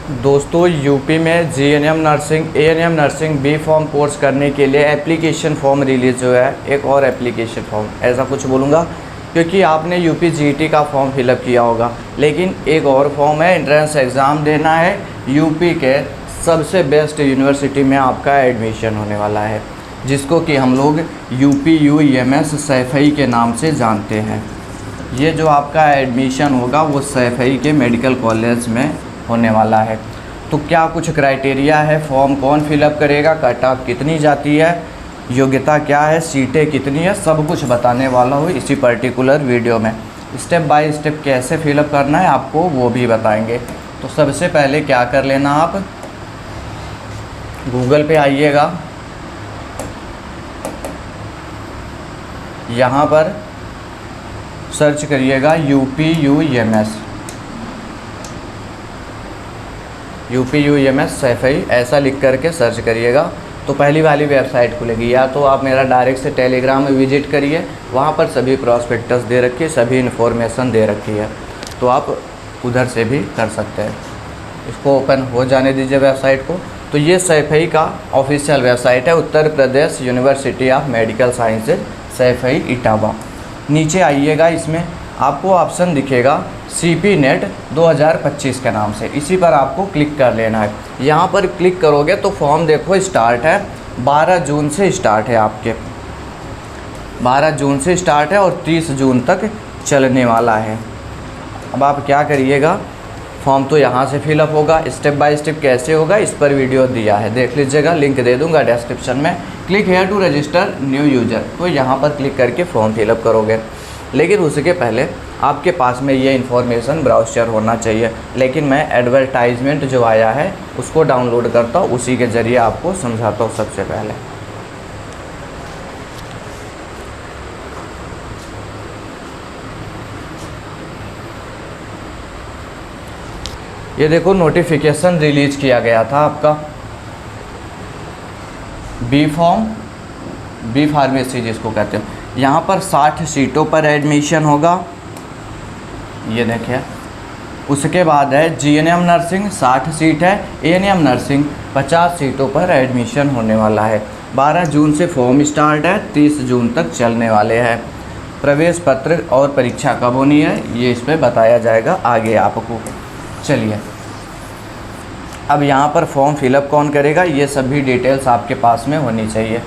दोस्तों यूपी में GNM nursing ANM nursing B pharm course करने के लिए एप्लीकेशन फॉर्म रिलीज़ हुआ है। एक और एप्लीकेशन फॉर्म ऐसा कुछ बोलूँगा क्योंकि आपने यूपी जीईटी का फॉर्म फिलअप किया होगा, लेकिन एक और फॉर्म है, एंट्रेंस एग्ज़ाम देना है। यूपी के सबसे बेस्ट यूनिवर्सिटी में आपका एडमिशन होने वाला है, जिसको कि हम लोग UPUEMS सैफई के नाम से जानते हैं। ये जो आपका एडमिशन होगा वो सैफई के मेडिकल कॉलेज में होने वाला है। तो क्या कुछ क्राइटेरिया है, फॉर्म कौन फिलअप करेगा, कट ऑफ कितनी जाती है, योग्यता क्या है, सीटें कितनी है, सब कुछ बताने वाला हूँ इसी पर्टिकुलर वीडियो में। स्टेप बाय स्टेप कैसे फिलअप करना है आपको वो भी बताएंगे। तो सबसे पहले क्या कर लेना, आप गूगल पे आइएगा, यहाँ पर सर्च करिएगा UPUEMS सैफई, ऐसा लिख करके सर्च करिएगा तो पहली वाली वेबसाइट खुलेगी। या तो आप मेरा डायरेक्ट से टेलीग्राम में विजिट करिए, वहाँ पर सभी प्रॉस्पेक्टस दे रखी है, सभी इन्फॉर्मेशन दे रखी है, तो आप उधर से भी कर सकते हैं। इसको ओपन हो जाने दीजिए वेबसाइट को। तो ये सैफई का ऑफिशियल वेबसाइट है, Uttar Pradesh university of medical sciences Saifai Etawah. नीचे आइएगा, इसमें आपको ऑप्शन दिखेगा CP NET 2025 के नाम से, इसी पर आपको क्लिक कर लेना है। यहाँ पर क्लिक करोगे तो फॉर्म देखो स्टार्ट है, 12 जून से स्टार्ट है, आपके 12 जून से स्टार्ट है और 30 जून तक चलने वाला है। अब आप क्या करिएगा, फॉर्म तो यहाँ से फिलअप होगा, स्टेप बाय स्टेप कैसे होगा इस पर वीडियो दिया है, देख लीजिएगा, लिंक दे दूँगा डिस्क्रिप्शन में। Click here to register new user, तो यहाँ पर क्लिक करके फॉर्म फिलअप करोगे। लेकिन उसके पहले आपके पास में ये इन्फॉर्मेशन ब्राउज़र होना चाहिए, लेकिन मैं एडवर्टाइजमेंट जो आया है उसको डाउनलोड करता हूँ, उसी के ज़रिए आपको समझाता हूँ। सबसे पहले ये देखो नोटिफिकेशन रिलीज़ किया गया था आपका बी फार्मेसी जिसको कहते हैं। यहाँ पर 60 सीटों पर एडमिशन होगा, ये देखिए। उसके बाद है जीएनएम नर्सिंग 60 सीट है, एएनएम नर्सिंग 50 सीटों पर एडमिशन होने वाला है। 12 जून से फॉर्म स्टार्ट है, 30 जून तक चलने वाले हैं। प्रवेश पत्र और परीक्षा कब होनी है ये इस पर बताया जाएगा आगे आपको। चलिए, अब यहाँ पर फॉर्म फिलअप कौन करेगा, ये सभी डिटेल्स आपके पास में होनी चाहिए।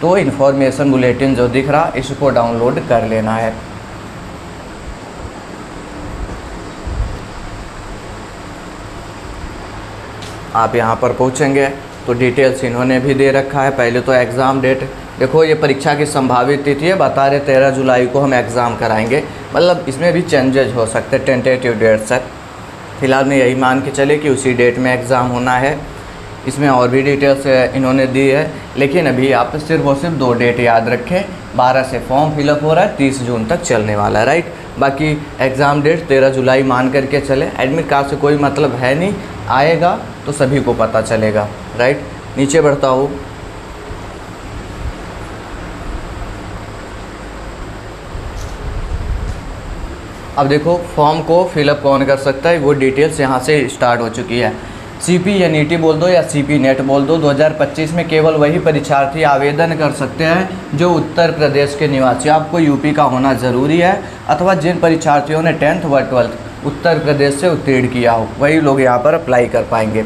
तो इन्फॉर्मेशन बुलेटिन जो दिख रहा इसको डाउनलोड कर लेना है। आप यहाँ पर पहुँचेंगे तो डिटेल्स इन्होंने भी दे रखा है। पहले तो एग्ज़ाम डेट देखो, ये परीक्षा की संभावित तिथि है, बता रहे 13 जुलाई को हम एग्ज़ाम कराएंगे, मतलब इसमें भी चेंजेज हो सकते हैं टेंटेटिव डेट से। फ़िलहाल में यही मान के चले कि उसी डेट में एग्ज़ाम होना है। इसमें और भी डिटेल्स इन्होंने दी है, लेकिन अभी आप सिर्फ और सिर्फ 2 डेट याद रखें। 12 से फॉर्म फिलअप हो रहा है, 30 जून तक चलने वाला है, राइट। बाकी एग्ज़ाम डेट 13 जुलाई मान करके चले। एडमिट कार्ड से कोई मतलब है नहीं, आएगा तो सभी को पता चलेगा, राइट। नीचे बढ़ता हूँ, अब देखो फॉर्म को फिलअप कौन कर सकता है, वो डिटेल्स यहाँ से स्टार्ट हो चुकी है। CP या NET बोल दो या CP NET बोल दो, 2025 में केवल वही परीक्षार्थी आवेदन कर सकते हैं जो उत्तर प्रदेश के निवासी, आपको यूपी का होना ज़रूरी है, अथवा जिन परीक्षार्थियों ने 10th व 12th उत्तर प्रदेश से उत्तीर्ण किया हो, वही लोग यहाँ पर अप्लाई कर पाएंगे।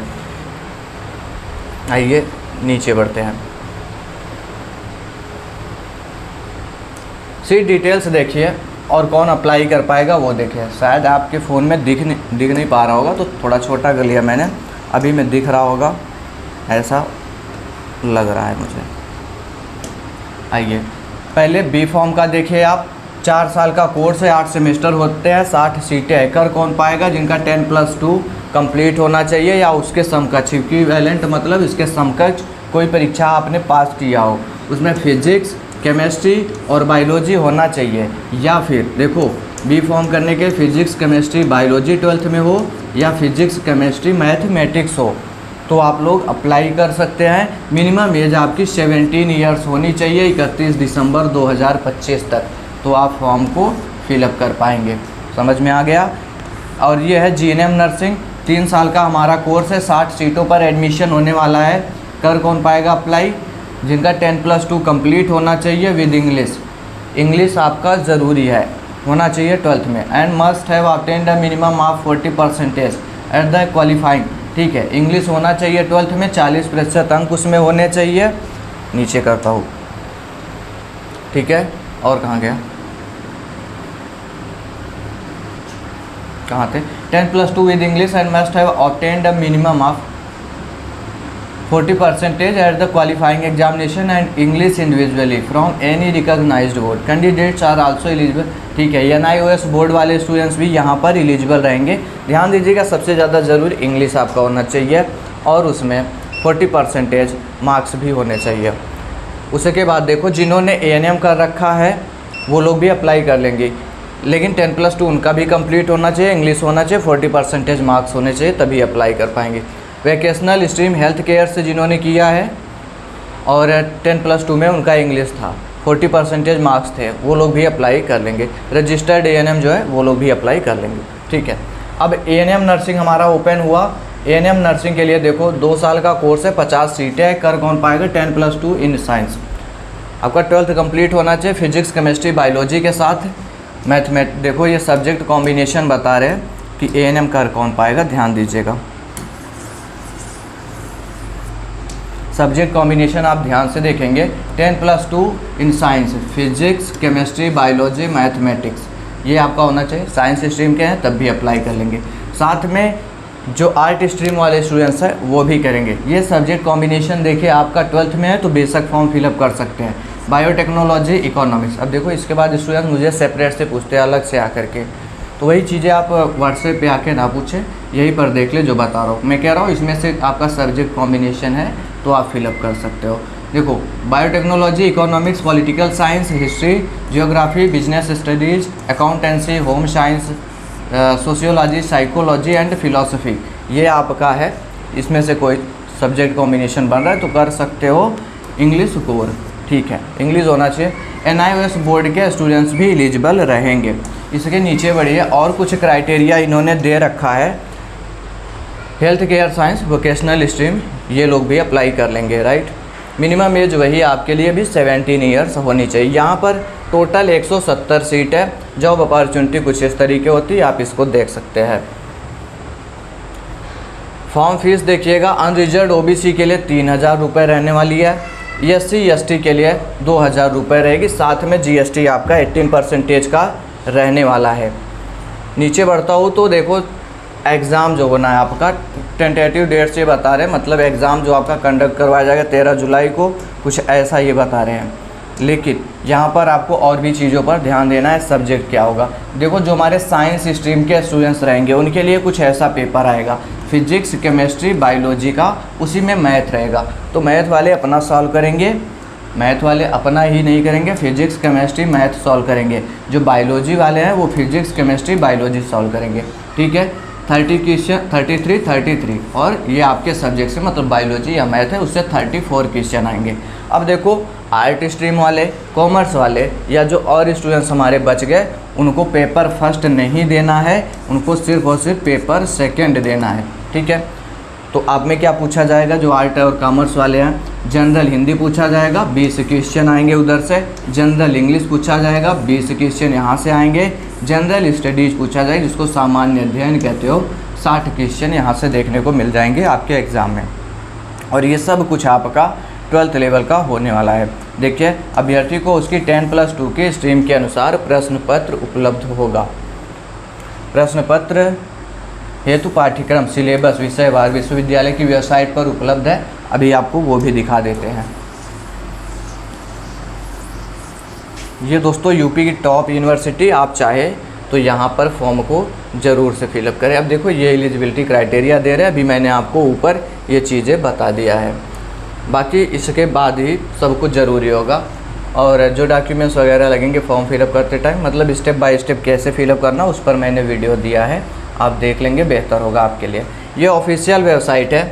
आइए नीचे बढ़ते हैं, सीट डिटेल्स देखिए और कौन अप्लाई कर पाएगा वो देखिए। शायद आपके फ़ोन में दिख नहीं पा रहा होगा, तो थोड़ा छोटा कर लिया मैंने, अभी में दिख रहा होगा, ऐसा लग रहा है मुझे। आइए पहले बी फॉर्म का देखिए आप, 4 साल का कोर्स है, 8 सेमेस्टर होते हैं, 60 सीटें है। कर कौन पाएगा, जिनका 10+2 कंप्लीट होना चाहिए या उसके समकक्ष, इक्विवेलेंट मतलब इसके समकक्ष कोई परीक्षा आपने पास किया हो, उसमें फिजिक्स, केमिस्ट्री और बायोलॉजी होना चाहिए। या फिर देखो बी फॉर्म करने के फिजिक्स, केमिस्ट्री, बायोलॉजी 12th में हो या फिजिक्स, केमिस्ट्री, मैथमेटिक्स हो, तो आप लोग अप्लाई कर सकते हैं। मिनिमम एज आपकी 17 ईयर्स होनी चाहिए 31 दिसंबर 2025 तक, तो आप फॉर्म को फिलअप कर पाएंगे। समझ में आ गया। और ये है जीएनएम नर्सिंग 3 साल का हमारा कोर्स है, 60 सीटों पर एडमिशन होने वाला है। कर कौन पाएगा अप्लाई? जिनका 10+2 कंप्लीट होना चाहिए विद इंग्लिश। इंग्लिश आपका ज़रूरी है, होना चाहिए 12th में। And must have attend a minimum of 40% at the qualifying. ठीक है, इंग्लिश होना चाहिए 12th में, 40% अंक उसमें होने चाहिए। नीचे करता हूँ, ठीक है। और कहाँ गया, कहाँ थे? 10+2 with English and must have obtained a minimum of 40% at the qualifying examination and English individually from any recognised board. Candidates are also eligible. ठीक है, NIOS बोर्ड वाले स्टूडेंट्स भी यहाँ पर एलिजिबल रहेंगे। ध्यान दीजिएगा, सबसे ज़्यादा ज़रूरी इंग्लिश आपका होना चाहिए और उसमें 40% मार्क्स भी होने चाहिए। उसके बाद देखो, जिन्होंने ANM कर रखा है वो लोग भी अप्लाई कर लेंगे, लेकिन 10+2 उनका भी कंप्लीट होना चाहिए, इंग्लिश होना चाहिए, 40% मार्क्स होने चाहिए, तभी अप्लाई कर पाएंगे। वोकेशनल स्ट्रीम हेल्थ केयर से जिन्होंने किया है और 10+2 में उनका इंग्लिश था, 40% मार्क्स थे, वो लोग भी अप्लाई कर लेंगे। रजिस्टर्ड ANM जो है वो लोग भी अप्लाई कर लेंगे। ठीक है, अब ANM नर्सिंग हमारा ओपन हुआ। ANM नर्सिंग के लिए देखो 2 साल का कोर्स है, 50 सीटें है। कर कौन पाएगा? 10+2 इन साइंस। आपका 12th कंप्लीट होना चाहिए फिजिक्स केमिस्ट्री बायोलॉजी के साथ मैथमेटिक्स। देखो ये सब्जेक्ट कॉम्बिनेशन बता रहे हैं कि ANM कर कौन पाएगा, ध्यान दीजिएगा। सब्जेक्ट कॉम्बिनेशन आप ध्यान से देखेंगे, 10+2 in science, physics chemistry biology mathematics, ये आपका होना चाहिए। साइंस स्ट्रीम के हैं तब भी अप्लाई कर लेंगे। साथ में जो आर्ट स्ट्रीम वाले स्टूडेंट्स हैं वो भी करेंगे। ये सब्जेक्ट कॉम्बिनेशन देखिए आपका 12th में है तो बेशक फॉर्म फिलअप कर सकते हैं। Biotechnology economics. अब देखो इसके बाद स्टूडेंट मुझे सेपरेट से पूछते हैं अलग से आकर के, तो वही चीज़ें आप व्हाट्सएप पे आके ना पूछें, यहीं पर देख ले जो बता रहा हूँ। मैं कह रहा हूँ इसमें से आपका सब्जेक्ट कॉम्बिनेशन है तो आप फिलअप कर सकते हो। देखो biotechnology, economics, political science, history, geography, business studies, accountancy, home science, sociology, psychology and philosophy, ये आपका है। इसमें से कोई सब्जेक्ट कॉम्बिनेशन बन रहा है तो कर सकते हो। इंग्लिश कोर, ठीक है, इंग्लिश होना चाहिए। NIOS बोर्ड के स्टूडेंट्स भी एलिजिबल रहेंगे। इसके नीचे बढ़िए, और कुछ क्राइटेरिया इन्होंने दे रखा है। Health care science vocational stream, ये लोग भी अप्लाई कर लेंगे, राइट। मिनिमम एज वही आपके लिए भी 17 ईयर्स होनी चाहिए। यहाँ पर टोटल 170 सीट है। जॉब अपॉर्चुनिटी कुछ इस तरीके होती है, आप इसको देख सकते हैं। फॉर्म फीस देखिएगा, अनरिजर्व OBC के लिए 3000 रुपये रहने वाली है, SC ST के लिए 2000 रुपये रहेगी। साथ में GST आपका 18% का रहने वाला है। नीचे बढ़ता हूँ तो देखो एग्ज़ाम जो होना है आपका, टेंटेटिव डेट से बता रहे हैं, मतलब एग्ज़ाम जो आपका कंडक्ट करवाया जाएगा 13 जुलाई को, कुछ ऐसा ये बता रहे हैं। लेकिन यहाँ पर आपको और भी चीज़ों पर ध्यान देना है। सब्जेक्ट क्या होगा, देखो जो हमारे साइंस स्ट्रीम के स्टूडेंट्स रहेंगे उनके लिए कुछ ऐसा पेपर आएगा, फिजिक्स केमिस्ट्री बायोलॉजी का, उसी में मैथ रहेगा। तो मैथ वाले अपना सॉल्व करेंगे, मैथ वाले अपना ही नहीं करेंगे, फिजिक्स केमिस्ट्री मैथ सॉल्व करेंगे। जो बायोलॉजी वाले हैं वो फिजिक्स केमिस्ट्री बायोलॉजी सॉल्व करेंगे। ठीक है, 30 क्वेश्चन, 33 और ये आपके सब्जेक्ट से मतलब बायोलॉजी या मैथ है उससे 34 क्वेश्चन आएंगे। अब देखो आर्ट स्ट्रीम वाले, कॉमर्स वाले या जो और स्टूडेंट्स हमारे बच गए उनको पेपर फर्स्ट नहीं देना है, उनको सिर्फ और सिर्फ पेपर सेकंड देना है। ठीक है, तो आप में क्या पूछा जाएगा? जो आर्ट और कॉमर्स वाले हैं, जनरल हिंदी पूछा जाएगा, 20 क्वेश्चन आएंगे उधर से। जनरल इंग्लिश पूछा जाएगा, 20 क्वेश्चन यहाँ से आएंगे। जनरल स्टडीज़ पूछा जाएगा, जिसको सामान्य अध्ययन कहते हो, 60 क्वेश्चन यहाँ से देखने को मिल जाएंगे आपके एग्ज़ाम में। और ये सब कुछ आपका 12th लेवल का होने वाला है। देखिए अभ्यर्थी को उसकी 10+2 के स्ट्रीम के अनुसार प्रश्न पत्र उपलब्ध होगा। प्रश्न पत्र हेतु पाठ्यक्रम सिलेबस विषयवार विश्वविद्यालय की वेबसाइट पर उपलब्ध है। अभी आपको वो भी दिखा देते हैं। ये दोस्तों यूपी की टॉप यूनिवर्सिटी, आप चाहे तो यहाँ पर फॉर्म को ज़रूर से फिलअप करें। अब देखो ये एलिजिबिलिटी क्राइटेरिया दे रहे हैं, अभी मैंने आपको ऊपर ये चीज़ें बता दिया है। बाकी इसके बाद ही सब कुछ ज़रूरी होगा। और जो डॉक्यूमेंट्स वगैरह लगेंगे फॉर्म फिलअप करते टाइम, मतलब स्टेप बाय स्टेप कैसे फिलअप करना, उस पर मैंने वीडियो दिया है, आप देख लेंगे, बेहतर होगा आपके लिए। ये ऑफिशियल वेबसाइट है,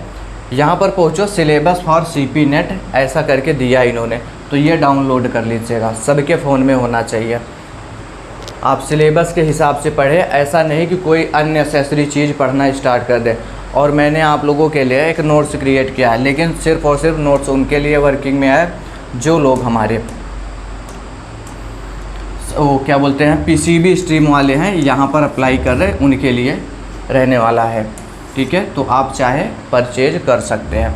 यहाँ पर पहुँचो, सिलेबस फॉर CP नेट ऐसा करके दिया इन्होंने, तो ये डाउनलोड कर लीजिएगा, सबके फ़ोन में होना चाहिए। आप सिलेबस के हिसाब से पढ़े, ऐसा नहीं कि कोई अननेसेसरी चीज़ पढ़ना स्टार्ट कर दे। और मैंने आप लोगों के लिए एक नोट्स क्रिएट किया है, लेकिन सिर्फ़ और सिर्फ नोट्स उनके लिए वर्किंग में है जो लोग हमारे वो क्या बोलते हैं पीसीबी स्ट्रीम वाले हैं, यहाँ पर अप्लाई कर रहे, उनके लिए रहने वाला है। ठीक है, तो आप चाहे परचेज कर सकते हैं।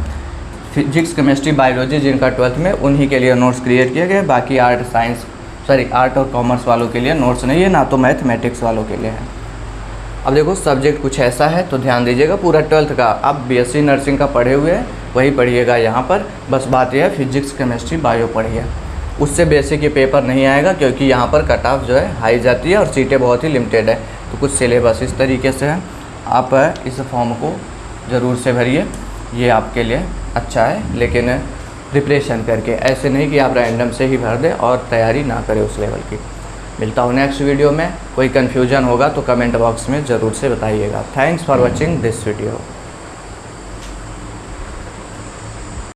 फिजिक्स, केमिस्ट्री, बायोलॉजी जिनका 12th में, उन्हीं के लिए नोट्स क्रिएट किए गए। बाकी आर्ट और कॉमर्स वालों के लिए नोट्स नहीं है, ना तो मैथमेटिक्स वालों के लिए है। अब देखो सब्जेक्ट कुछ ऐसा है, तो ध्यान दीजिएगा। पूरा 12th का आप बीएससी नर्सिंग का पढ़े हुए हैं वही पढ़िएगा यहाँ पर। बस बात यह है फिजिक्स, केमिस्ट्री, बायो पढ़िए, उससे बेसिक ये पेपर नहीं आएगा, क्योंकि यहाँ पर कट ऑफ जो है हाई जाती है और सीटें बहुत ही लिमिटेड है। तो कुछ सिलेबस इस तरीके से है, आप इस फॉर्म को ज़रूर से भरिए, ये आपके लिए अच्छा है। लेकिन प्रिपरेशन करके, ऐसे नहीं कि आप रैंडम से ही भर दें और तैयारी ना करें उस लेवल की। मिलता हूँ नेक्स्ट वीडियो में। कोई कन्फ्यूजन होगा तो कमेंट बॉक्स में ज़रूर से बताइएगा। Thanks for watching this video.